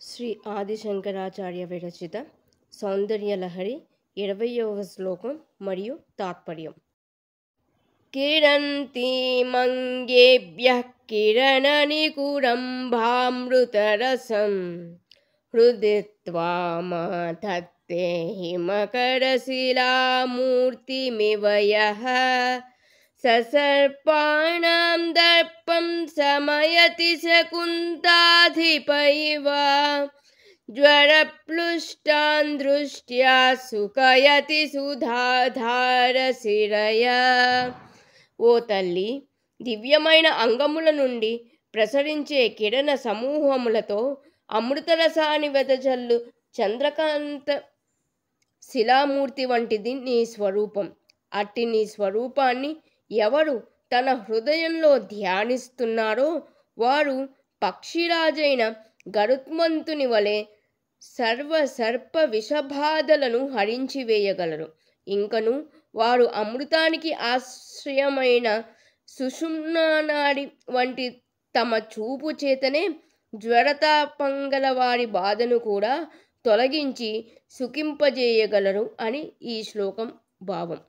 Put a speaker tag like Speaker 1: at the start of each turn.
Speaker 1: శ్రీ ఆదిశంకరాచార్య విరచిత సౌందర్యలహరి 20వ శ్లోకం మరియు తాత్పర్యం. కిరంతిమంగేభ్యః కిరణనికురంభామృతరసం హృదిత్వామథత్తే హిమకరశిలామూర్తిమివ యః ససర్పాణాం దర్పం సమయతి శకుంతాధిప ఇవ జ్వరప్లుష్టాన్ దృష్ట్యా సుఖయతి సుధాధారశిరయ. ఓ తల్లి, దివ్యమైన అంగముల నుండి ప్రసరించే కిరణ సమూహములతో అమృతరసాన్ని వెదజల్లు చంద్రకాంత శిలామూర్తి వంటిది నీ స్వరూపం. అట్టి నీ స్వరూపాన్ని ఎవరు తన హృదయంలో ధ్యానిస్తున్నారో వారు పక్షిరాజైన గరుత్మంతుని వలె సర్వసర్ప విషబాధలను హరించివేయగలరు. ఇంకను వారు అమృతానికి ఆశ్రయమైన సుషుమ్నానాడి వంటి తమ చూపు చేతనే జ్వరతాపంగల వారి బాధను కూడా తొలగించి సుఖింపజేయగలరు అని ఈ శ్లోకం భావం.